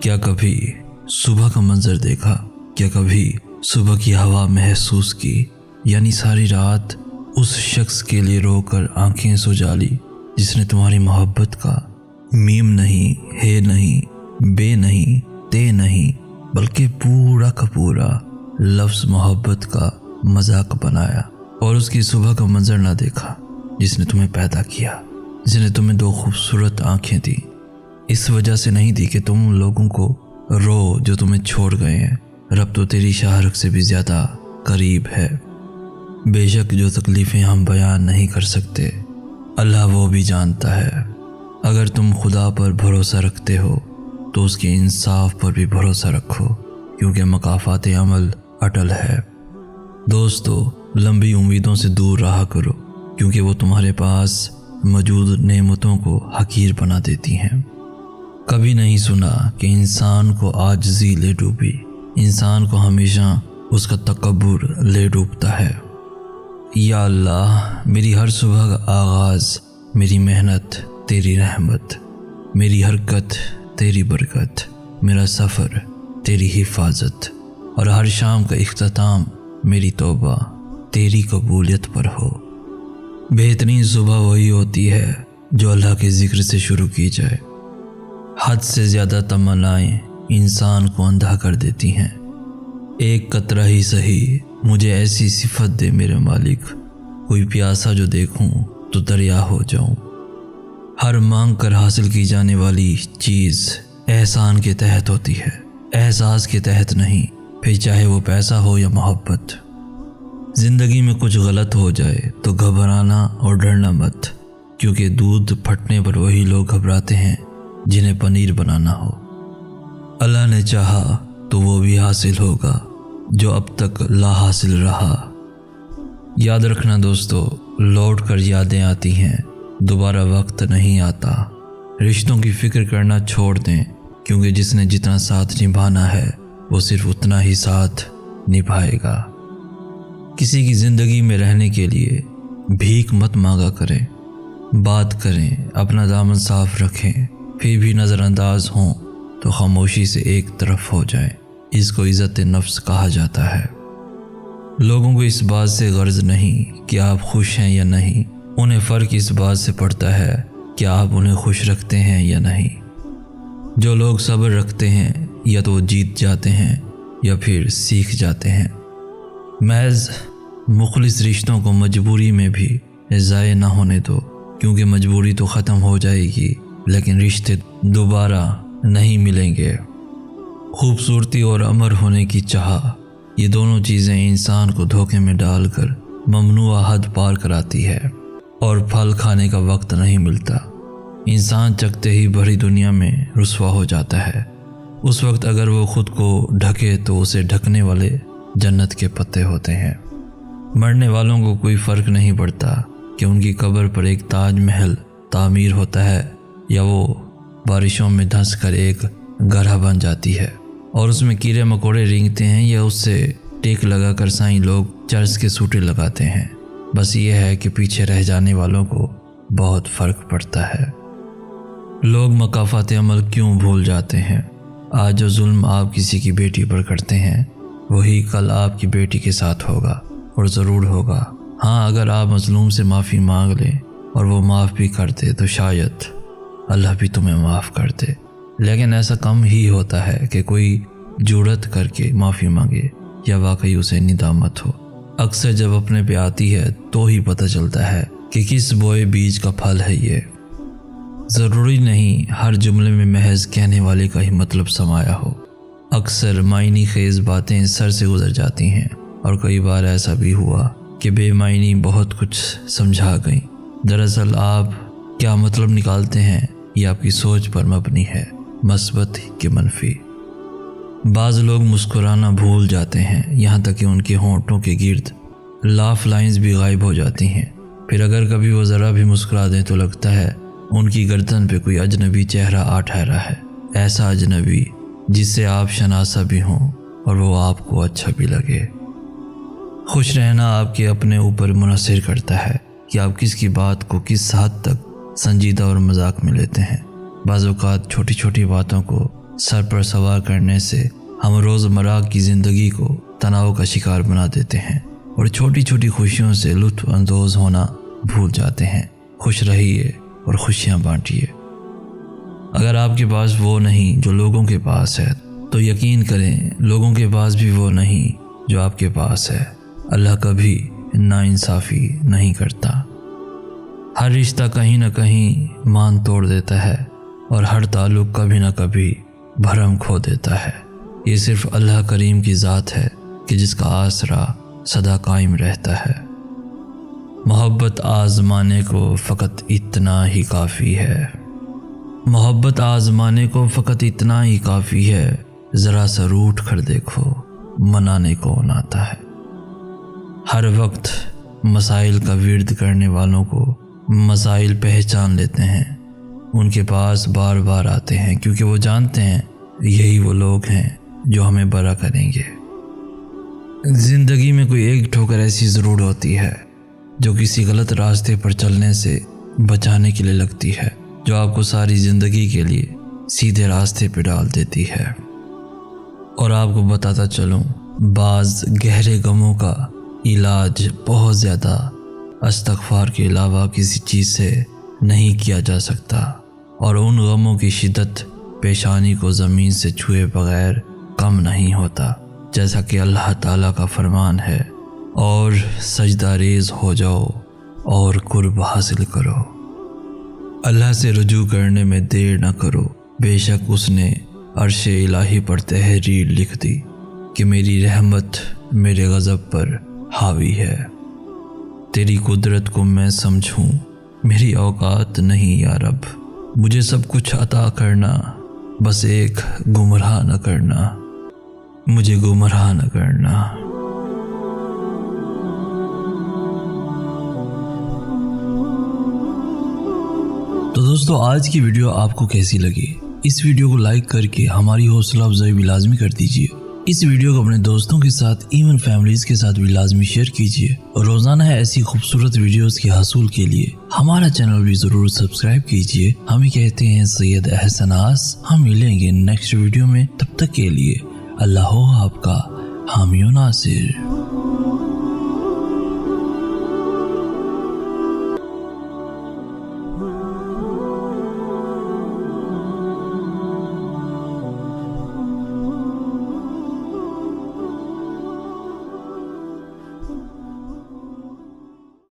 کیا کبھی صبح کا منظر دیکھا؟ کیا کبھی صبح کی ہوا محسوس کی؟ یعنی ساری رات اس شخص کے لیے رو کر آنکھیں سجا لی جس نے تمہاری محبت کا میم نہیں، ہے نہیں، بے نہیں، تے نہیں، بلکہ پورا کا پورا لفظ محبت کا مذاق بنایا، اور اس کی صبح کا منظر نہ دیکھا جس نے تمہیں پیدا کیا، جس نے تمہیں دو خوبصورت آنکھیں دی۔ اس وجہ سے نہیں دی کہ تم لوگوں کو رو جو تمہیں چھوڑ گئے ہیں، رب تو تیری شاہرگ سے بھی زیادہ قریب ہے۔ بے شک جو تکلیفیں ہم بیان نہیں کر سکتے اللہ وہ بھی جانتا ہے۔ اگر تم خدا پر بھروسہ رکھتے ہو تو اس کے انصاف پر بھی بھروسہ رکھو، کیونکہ مکافات عمل اٹل ہے۔ دوستو، لمبی امیدوں سے دور رہا کرو، کیونکہ وہ تمہارے پاس موجود نعمتوں کو حقیر بنا دیتی ہیں۔ کبھی نہیں سنا کہ انسان کو عاجزی لے ڈوبی، انسان کو ہمیشہ اس کا تکبر لے ڈوبتا ہے۔ یا اللہ، میری ہر صبح کا آغاز، میری محنت تیری رحمت، میری حرکت تیری برکت، میرا سفر تیری حفاظت، اور ہر شام کا اختتام میری توبہ تیری قبولیت پر ہو۔ بہترین صبح وہی ہوتی ہے جو اللہ کے ذکر سے شروع کی جائے۔ حد سے زیادہ تمنائیں انسان کو اندھا کر دیتی ہیں۔ ایک قطرہ ہی سہی مجھے ایسی صفت دے میرے مالک، کوئی پیاسا جو دیکھوں تو دریا ہو جاؤں۔ ہر مانگ کر حاصل کی جانے والی چیز احسان کے تحت ہوتی ہے، احساس کے تحت نہیں، پھر چاہے وہ پیسہ ہو یا محبت۔ زندگی میں کچھ غلط ہو جائے تو گھبرانا اور ڈرنا مت، کیونکہ دودھ پھٹنے پر وہی لوگ گھبراتے ہیں جنہیں پنیر بنانا ہو۔ اللہ نے چاہا تو وہ بھی حاصل ہوگا جو اب تک لا حاصل رہا۔ یاد رکھنا دوستو، لوٹ کر یادیں آتی ہیں، دوبارہ وقت نہیں آتا۔ رشتوں کی فکر کرنا چھوڑ دیں، کیونکہ جس نے جتنا ساتھ نبھانا ہے وہ صرف اتنا ہی ساتھ نبھائے گا۔ کسی کی زندگی میں رہنے کے لیے بھیک مت مانگا کریں، بات کریں، اپنا دامن صاف رکھیں، پھر بھی نظر انداز ہوں تو خاموشی سے ایک طرف ہو جائیں۔ اس کو عزت نفس کہا جاتا ہے۔ لوگوں کو اس بات سے غرض نہیں کہ آپ خوش ہیں یا نہیں، انہیں فرق اس بات سے پڑتا ہے کہ آپ انہیں خوش رکھتے ہیں یا نہیں۔ جو لوگ صبر رکھتے ہیں یا تو وہ جیت جاتے ہیں یا پھر سیکھ جاتے ہیں۔ محض مخلص رشتوں کو مجبوری میں بھی ضائع نہ ہونے دو، کیونکہ مجبوری تو ختم ہو جائے گی لیکن رشتے دوبارہ نہیں ملیں گے۔ خوبصورتی اور امر ہونے کی چاہ، یہ دونوں چیزیں انسان کو دھوکے میں ڈال کر ممنوع حد پار کراتی ہے، اور پھل کھانے کا وقت نہیں ملتا۔ انسان چکتے ہی بھری دنیا میں رسوا ہو جاتا ہے۔ اس وقت اگر وہ خود کو ڈھکے تو اسے ڈھکنے والے جنت کے پتے ہوتے ہیں۔ مرنے والوں کو کوئی فرق نہیں پڑتا کہ ان کی قبر پر ایک تاج محل تعمیر ہوتا ہے یا وہ بارشوں میں دھنس کر ایک گڑھا بن جاتی ہے اور اس میں کیڑے مکوڑے رینگتے ہیں، یا اس سے ٹیک لگا کر سائیں لوگ چرس کے سوٹے لگاتے ہیں۔ بس یہ ہے کہ پیچھے رہ جانے والوں کو بہت فرق پڑتا ہے۔ لوگ مکافات عمل کیوں بھول جاتے ہیں؟ آج جو ظلم آپ کسی کی بیٹی پر کرتے ہیں وہی کل آپ کی بیٹی کے ساتھ ہوگا، اور ضرور ہوگا۔ ہاں، اگر آپ مظلوم سے معافی مانگ لیں اور وہ معاف بھی کر دے تو شاید اللہ بھی تمہیں معاف کر دے، لیکن ایسا کم ہی ہوتا ہے کہ کوئی جرأت کر کے معافی مانگے یا واقعی اسے ندامت ہو۔ اکثر جب اپنے پہ آتی ہے تو ہی پتہ چلتا ہے کہ کس بوئے بیج کا پھل ہے یہ۔ ضروری نہیں ہر جملے میں محض کہنے والے کا ہی مطلب سمایا ہو، اکثر معنی خیز باتیں سر سے گزر جاتی ہیں، اور کئی بار ایسا بھی ہوا کہ بے معنی بہت کچھ سمجھا گئیں۔ دراصل آپ کیا مطلب نکالتے ہیں یہ آپ کی سوچ پر مبنی ہے، مثبت کہ منفی۔ بعض لوگ مسکرانا بھول جاتے ہیں، یہاں تک کہ ان کے ہونٹوں کے گرد لاف لائنز بھی غائب ہو جاتی ہیں۔ پھر اگر کبھی وہ ذرا بھی مسکرا دیں تو لگتا ہے ان کی گردن پہ کوئی اجنبی چہرہ آ ٹھہرا ہے، ایسا اجنبی جس سے آپ شناسا بھی ہوں اور وہ آپ کو اچھا بھی لگے۔ خوش رہنا آپ کے اپنے اوپر منحصر کرتا ہے کہ آپ کس کی بات کو کس حد تک سنجیدہ اور مذاق میں لیتے ہیں۔ بعض اوقات چھوٹی چھوٹی باتوں کو سر پر سوار کرنے سے ہم روزمرہ کی زندگی کو تناؤ کا شکار بنا دیتے ہیں اور چھوٹی چھوٹی خوشیوں سے لطف اندوز ہونا بھول جاتے ہیں۔ خوش رہیے اور خوشیاں بانٹیے۔ اگر آپ کے پاس وہ نہیں جو لوگوں کے پاس ہے تو یقین کریں لوگوں کے پاس بھی وہ نہیں جو آپ کے پاس ہے۔ اللہ کبھی ناانصافی نہیں کرتا۔ ہر رشتہ کہیں نہ کہیں مان توڑ دیتا ہے اور ہر تعلق کبھی نہ کبھی بھرم کھو دیتا ہے۔ یہ صرف اللہ کریم کی ذات ہے کہ جس کا آسرا سدا قائم رہتا ہے۔ محبت آزمانے کو فقط اتنا ہی کافی ہے۔ محبت آزمانے کو فقط اتنا ہی کافی ہے، ذرا سا روٹھ کر دیکھو منانے کون آتا ہے۔ ہر وقت مسائل کا ورد کرنے والوں کو مسائل پہچان لیتے ہیں، ان کے پاس بار بار آتے ہیں کیونکہ وہ جانتے ہیں یہی وہ لوگ ہیں جو ہمیں برا کریں گے۔ زندگی میں کوئی ایک ٹھوکر ایسی ضرور ہوتی ہے جو کسی غلط راستے پر چلنے سے بچانے کے لیے لگتی ہے، جو آپ کو ساری زندگی کے لیے سیدھے راستے پہ ڈال دیتی ہے۔ اور آپ کو بتاتا چلوں، بعض گہرے غموں کا علاج بہت زیادہ استغفار کے علاوہ کسی چیز سے نہیں کیا جا سکتا، اور ان غموں کی شدت پیشانی کو زمین سے چھوئے بغیر کم نہیں ہوتا، جیسا کہ اللہ تعالیٰ کا فرمان ہے، اور سجدہ ریز ہو جاؤ اور قرب حاصل کرو۔ اللہ سے رجوع کرنے میں دیر نہ کرو، بے شک اس نے عرش الہی پر تحریر لکھ دی کہ میری رحمت میرے غضب پر حاوی ہے۔ تیری قدرت کو میں سمجھوں، میری اوقات نہیں یا رب، مجھے سب کچھ عطا کرنا، بس ایک گمراہ نہ کرنا، مجھے گمراہ نہ کرنا۔ تو دوستو آج کی ویڈیو آپ کو کیسی لگی؟ اس ویڈیو کو لائک کر کے ہماری حوصلہ افزائی بھی لازمی کر دیجیے۔ اس ویڈیو کو اپنے دوستوں کے ساتھ ایون فیملیز کے ساتھ بھی لازمی شیئر کیجیے، اور روزانہ ایسی خوبصورت ویڈیوز کے حصول کے لیے ہمارا چینل بھی ضرور سبسکرائب کیجیے۔ ہمیں کہتے ہیں سید احسن آس۔ ہم ملیں گے نیکسٹ ویڈیو میں، تب تک کے لیے اللہ ہو آپ کا حامی و ناصر۔